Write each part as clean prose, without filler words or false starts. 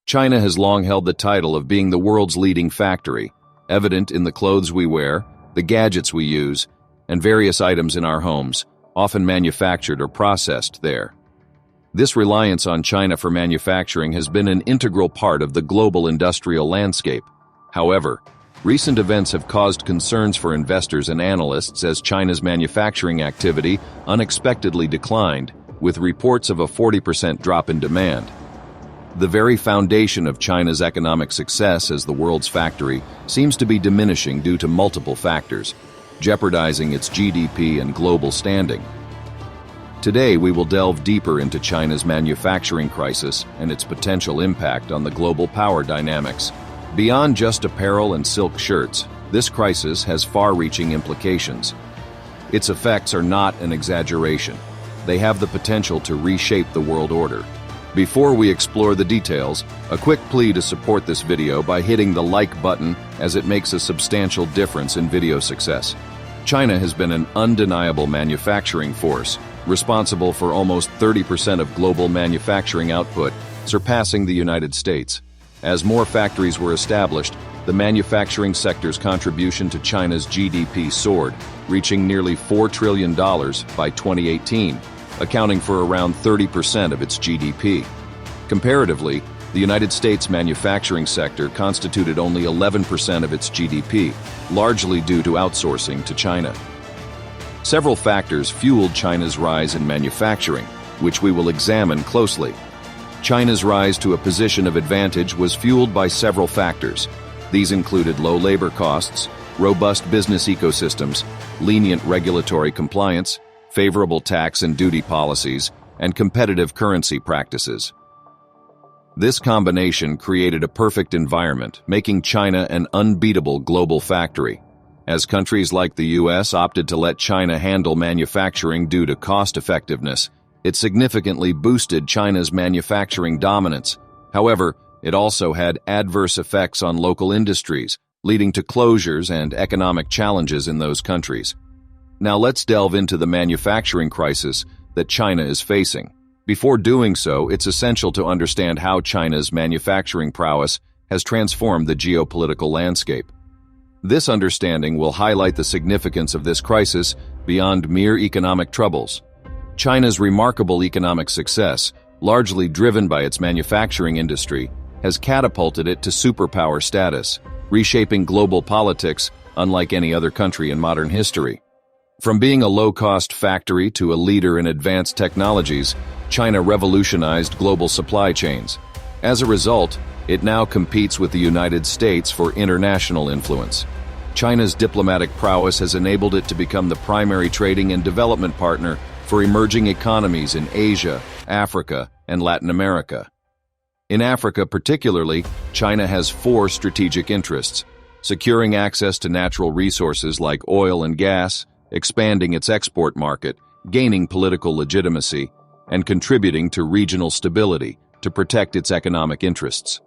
China has long held the title of being the world's leading factory, evident in the clothes we wear, the gadgets we use, and various items in our homes, often manufactured or processed there. This reliance on China for manufacturing has been an integral part of the global industrial landscape. However, recent events have caused concerns for investors and analysts as China's manufacturing activity unexpectedly declined, with reports of a 40% drop in demand. The very foundation of China's economic success as the world's factory seems to be diminishing due to multiple factors, jeopardizing its GDP and global standing. Today, we will delve deeper into China's manufacturing crisis and its potential impact on the global power dynamics. Beyond just apparel and silk shirts, this crisis has far-reaching implications. Its effects are not an exaggeration. They have the potential to reshape the world order. Before we explore the details, a quick plea to support this video by hitting the like button, as it makes a substantial difference in video success. China has been an undeniable manufacturing force, responsible for almost 30% of global manufacturing output, surpassing the United States. As more factories were established, the manufacturing sector's contribution to China's GDP soared, reaching nearly $4 trillion by 2018. Accounting for around 30% of its GDP. Comparatively, the United States manufacturing sector constituted only 11% of its GDP, largely due to outsourcing to China. Several factors fueled China's rise in manufacturing, which we will examine closely. China's rise to a position of advantage was fueled by several factors. These included low labor costs, robust business ecosystems, lenient regulatory compliance, favorable tax and duty policies, and competitive currency practices. This combination created a perfect environment, making China an unbeatable global factory. As countries like the US opted to let China handle manufacturing due to cost effectiveness, it significantly boosted China's manufacturing dominance. However, it also had adverse effects on local industries, leading to closures and economic challenges in those countries. Now let's delve into the manufacturing crisis that China is facing. Before doing so, it's essential to understand how China's manufacturing prowess has transformed the geopolitical landscape. This understanding will highlight the significance of this crisis beyond mere economic troubles. China's remarkable economic success, largely driven by its manufacturing industry, has catapulted it to superpower status, reshaping global politics unlike any other country in modern history. From being a low-cost factory to a leader in advanced technologies, China revolutionized global supply chains. As a result, it now competes with the United States for international influence. China's diplomatic prowess has enabled it to become the primary trading and development partner for emerging economies in Asia, Africa, and Latin America. In Africa particularly, China has 4 strategic interests: securing access to natural resources like oil and gas, expanding its export market, gaining political legitimacy, and contributing to regional stability to protect its economic interests.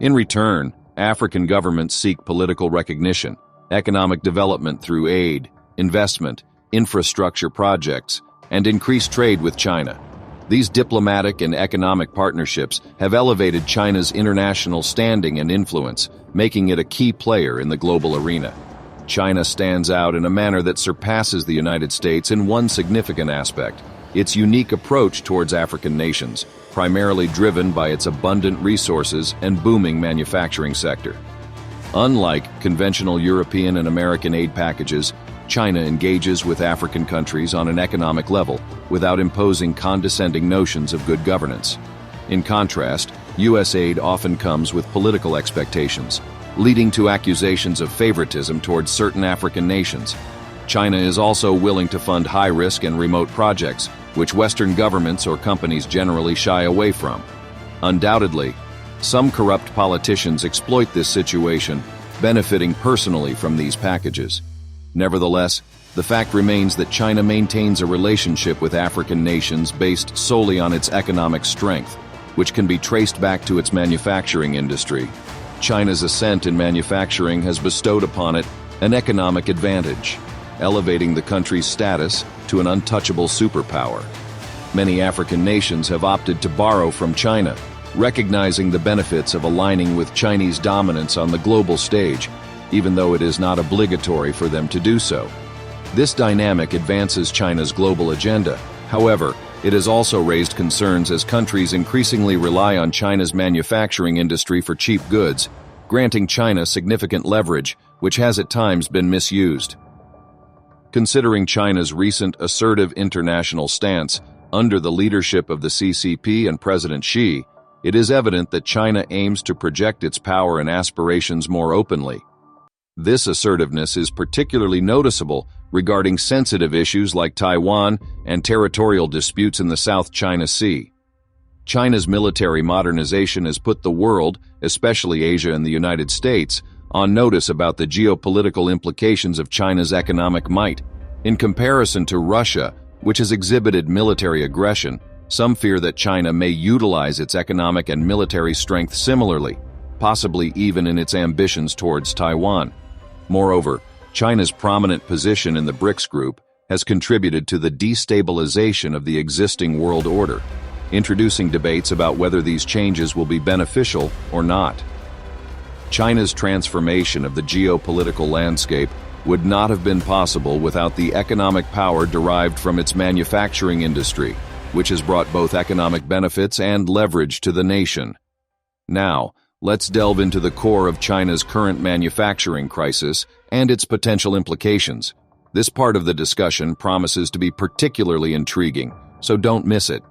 In return, African governments seek political recognition, economic development through aid, investment, infrastructure projects, and increased trade with China. These diplomatic and economic partnerships have elevated China's international standing and influence, making it a key player in the global arena. China stands out in a manner that surpasses the United States in one significant aspect: its unique approach towards African nations, primarily driven by its abundant resources and booming manufacturing sector. Unlike conventional European and American aid packages, China engages with African countries on an economic level without imposing condescending notions of good governance. In contrast, U.S. aid often comes with political expectations, leading to accusations of favoritism towards certain African nations. China is also willing to fund high-risk and remote projects, which Western governments or companies generally shy away from. Undoubtedly, some corrupt politicians exploit this situation, benefiting personally from these packages. Nevertheless, the fact remains that China maintains a relationship with African nations based solely on its economic strength, which can be traced back to its manufacturing industry. China's ascent in manufacturing has bestowed upon it an economic advantage, elevating the country's status to an untouchable superpower. Many African nations have opted to borrow from China, recognizing the benefits of aligning with Chinese dominance on the global stage, even though it is not obligatory for them to do so. This dynamic advances China's global agenda. However, it has also raised concerns as countries increasingly rely on China's manufacturing industry for cheap goods, granting China significant leverage, which has at times been misused. Considering China's recent assertive international stance under the leadership of the CCP and President Xi, it is evident that China aims to project its power and aspirations more openly. This assertiveness is particularly noticeable regarding sensitive issues like Taiwan and territorial disputes in the South China Sea. China's military modernization has put the world, especially Asia and the United States, on notice about the geopolitical implications of China's economic might. In comparison to Russia, which has exhibited military aggression, some fear that China may utilize its economic and military strength similarly, possibly even in its ambitions towards Taiwan. Moreover, China's prominent position in the BRICS group has contributed to the destabilization of the existing world order, introducing debates about whether these changes will be beneficial or not. China's transformation of the geopolitical landscape would not have been possible without the economic power derived from its manufacturing industry, which has brought both economic benefits and leverage to the nation. Now, let's delve into the core of China's current manufacturing crisis and its potential implications. This part of the discussion promises to be particularly intriguing, so don't miss it.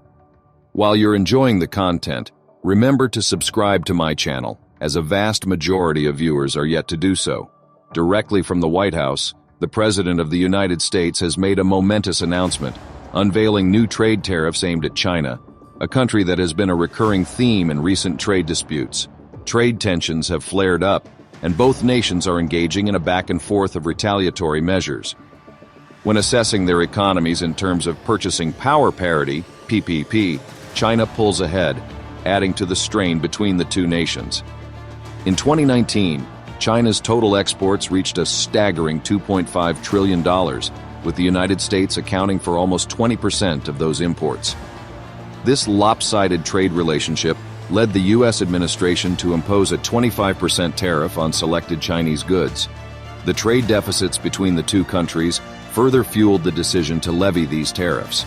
While you're enjoying the content, remember to subscribe to my channel, as a vast majority of viewers are yet to do so. Directly from the White House, the President of the United States has made a momentous announcement, unveiling new trade tariffs aimed at China, a country that has been a recurring theme in recent trade disputes. Trade tensions have flared up, and both nations are engaging in a back and forth of retaliatory measures. When assessing their economies in terms of purchasing power parity, PPP, China pulls ahead, adding to the strain between the two nations. In 2019, China's total exports reached a staggering $2.5 trillion, with the United States accounting for almost 20% of those imports. This lopsided trade relationship led the U.S. administration to impose a 25% tariff on selected Chinese goods. The trade deficits between the two countries further fueled the decision to levy these tariffs.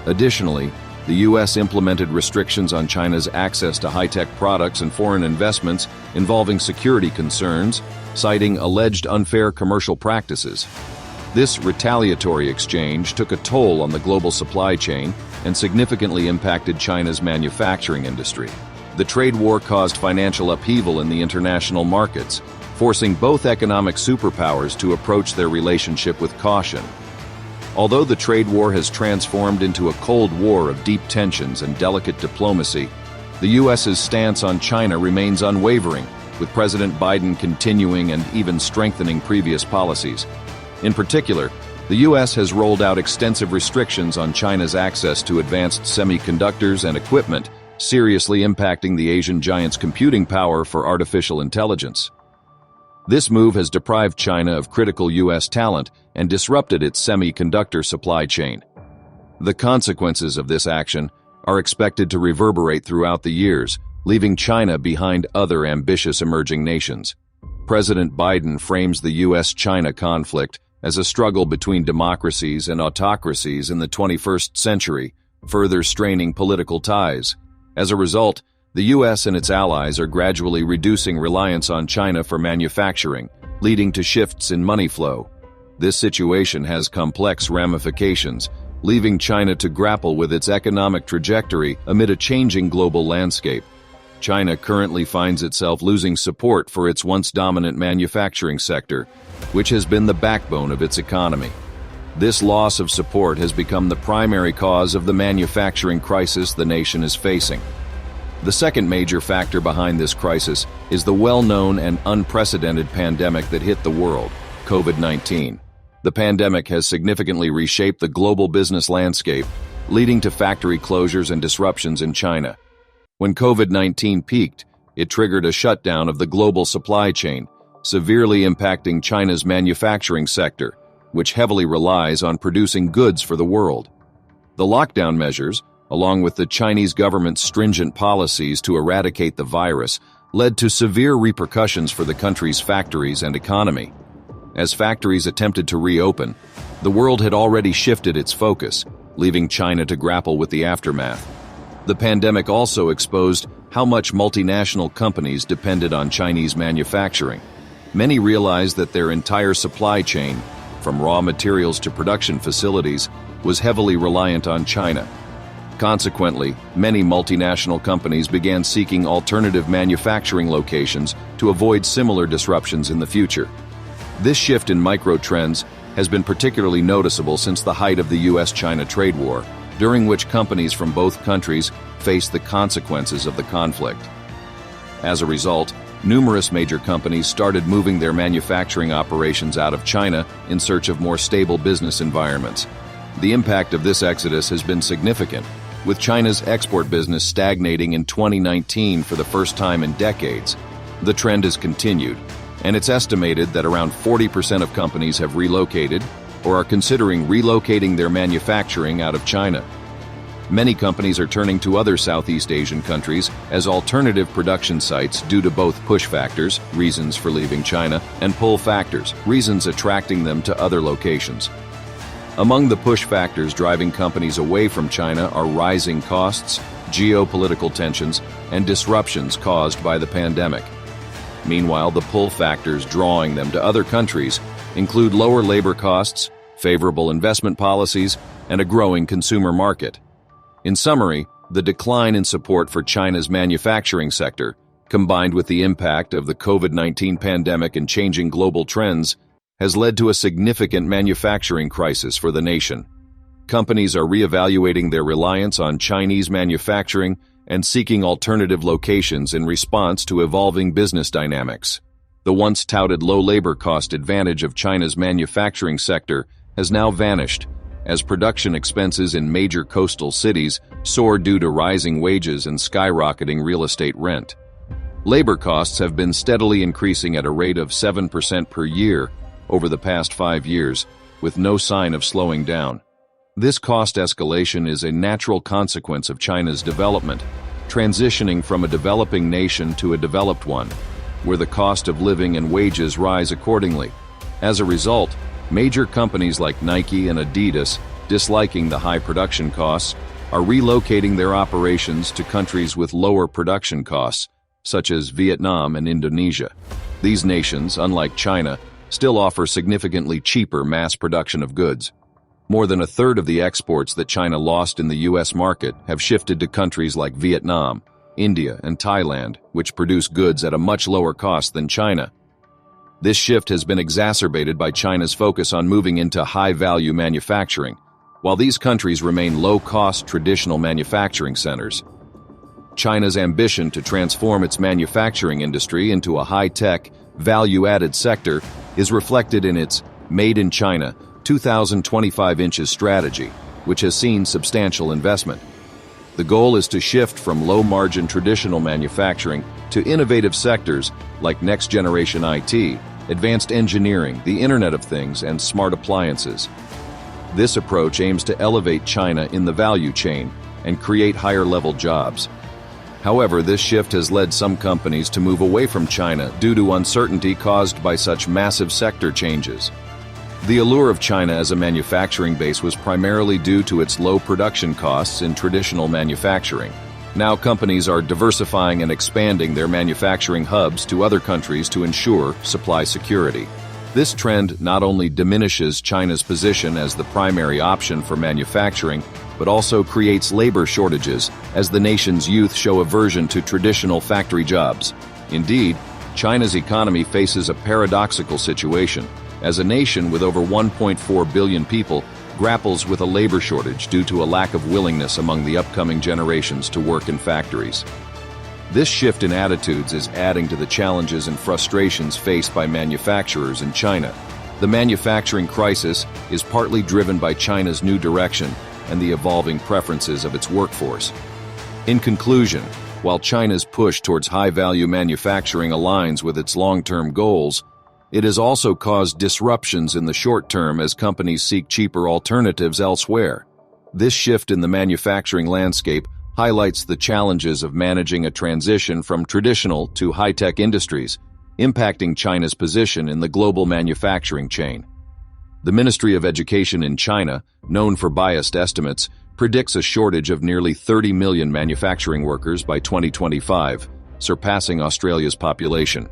Additionally, the U.S. implemented restrictions on China's access to high-tech products and foreign investments involving security concerns, citing alleged unfair commercial practices. This retaliatory exchange took a toll on the global supply chain and significantly impacted China's manufacturing industry. The trade war caused financial upheaval in the international markets, forcing both economic superpowers to approach their relationship with caution. Although the trade war has transformed into a Cold War of deep tensions and delicate diplomacy, the U.S.'s stance on China remains unwavering, with President Biden continuing and even strengthening previous policies. In particular, the U.S. has rolled out extensive restrictions on China's access to advanced semiconductors and equipment, seriously impacting the Asian giant's computing power for artificial intelligence. This move has deprived China of critical U.S. talent and disrupted its semiconductor supply chain. The consequences of this action are expected to reverberate throughout the years, leaving China behind other ambitious emerging nations. President Biden frames the U.S.-China conflict as a struggle between democracies and autocracies in the 21st century, further straining political ties. As a result, the U.S. and its allies are gradually reducing reliance on China for manufacturing, leading to shifts in money flow. This situation has complex ramifications, leaving China to grapple with its economic trajectory amid a changing global landscape. China currently finds itself losing support for its once dominant manufacturing sector, which has been the backbone of its economy. This loss of support has become the primary cause of the manufacturing crisis the nation is facing. The second major factor behind this crisis is the well-known and unprecedented pandemic that hit the world, COVID-19. The pandemic has significantly reshaped the global business landscape, leading to factory closures and disruptions in China. When COVID-19 peaked, it triggered a shutdown of the global supply chain, severely impacting China's manufacturing sector, which heavily relies on producing goods for the world. The lockdown measures, along with the Chinese government's stringent policies to eradicate the virus, led to severe repercussions for the country's factories and economy. As factories attempted to reopen, the world had already shifted its focus, leaving China to grapple with the aftermath. The pandemic also exposed how much multinational companies depended on Chinese manufacturing. Many realized that their entire supply chain, from raw materials to production facilities, was heavily reliant on China. Consequently, many multinational companies began seeking alternative manufacturing locations to avoid similar disruptions in the future. This shift in micro-trends has been particularly noticeable since the height of the US-China trade war, during which companies from both countries faced the consequences of the conflict. As a result, numerous major companies started moving their manufacturing operations out of China in search of more stable business environments. The impact of this exodus has been significant, with China's export business stagnating in 2019 for the first time in decades. The trend has continued, and it's estimated that around 40% of companies have relocated or are considering relocating their manufacturing out of China. Many companies are turning to other Southeast Asian countries as alternative production sites due to both push factors, reasons for leaving China, and pull factors, reasons attracting them to other locations. Among the push factors driving companies away from China are rising costs, geopolitical tensions, and disruptions caused by the pandemic. Meanwhile, the pull factors drawing them to other countries include lower labor costs, favorable investment policies, and a growing consumer market. In summary, the decline in support for China's manufacturing sector, combined with the impact of the COVID-19 pandemic and changing global trends, has led to a significant manufacturing crisis for the nation. Companies are reevaluating their reliance on Chinese manufacturing and seeking alternative locations in response to evolving business dynamics. The once touted low labor cost advantage of China's manufacturing sector has now vanished, as production expenses in major coastal cities soar due to rising wages and skyrocketing real estate rent. Labor costs have been steadily increasing at a rate of 7% per year over the past 5 years, with no sign of slowing down. This cost escalation is a natural consequence of China's development, transitioning from a developing nation to a developed one, where the cost of living and wages rise accordingly. As a result, major companies like Nike and Adidas, disliking the high production costs, are relocating their operations to countries with lower production costs, such as Vietnam and Indonesia. These nations, unlike China, still offer significantly cheaper mass production of goods. More than a third of the exports that China lost in the U.S. market have shifted to countries like Vietnam, India, and Thailand, which produce goods at a much lower cost than China. This shift has been exacerbated by China's focus on moving into high-value manufacturing, while these countries remain low-cost traditional manufacturing centers. China's ambition to transform its manufacturing industry into a high-tech, value-added sector is reflected in its Made in China 2025 inches strategy, which has seen substantial investment. The goal is to shift from low-margin traditional manufacturing to innovative sectors like next-generation IT, advanced engineering, the Internet of Things, and smart appliances. This approach aims to elevate China in the value chain and create higher-level jobs. However, this shift has led some companies to move away from China due to uncertainty caused by such massive sector changes. The allure of China as a manufacturing base was primarily due to its low production costs in traditional manufacturing. Now companies are diversifying and expanding their manufacturing hubs to other countries to ensure supply security. This trend not only diminishes China's position as the primary option for manufacturing, but also creates labor shortages as the nation's youth show aversion to traditional factory jobs. Indeed, China's economy faces a paradoxical situation, as a nation with over 1.4 billion people grapples with a labor shortage due to a lack of willingness among the upcoming generations to work in factories. This shift in attitudes is adding to the challenges and frustrations faced by manufacturers in China. The manufacturing crisis is partly driven by China's new direction and the evolving preferences of its workforce. In conclusion, while China's push towards high-value manufacturing aligns with its long-term goals, it has also caused disruptions in the short term as companies seek cheaper alternatives elsewhere. This shift in the manufacturing landscape highlights the challenges of managing a transition from traditional to high-tech industries, impacting China's position in the global manufacturing chain. The Ministry of Education in China, known for biased estimates, predicts a shortage of nearly 30 million manufacturing workers by 2025, surpassing Australia's population.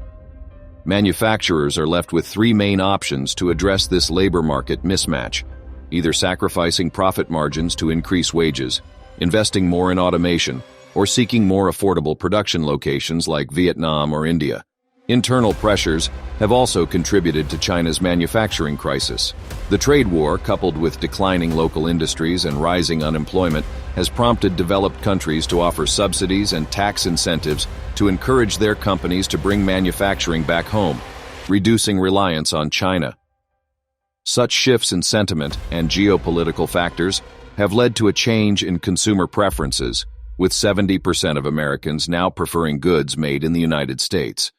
Manufacturers are left with three main options to address this labor market mismatch: either sacrificing profit margins to increase wages, investing more in automation, or seeking more affordable production locations like Vietnam or India. Internal pressures have also contributed to China's manufacturing crisis. The trade war, coupled with declining local industries and rising unemployment, has prompted developed countries to offer subsidies and tax incentives to encourage their companies to bring manufacturing back home, reducing reliance on China. Such shifts in sentiment and geopolitical factors have led to a change in consumer preferences, with 70% of Americans now preferring goods made in the United States.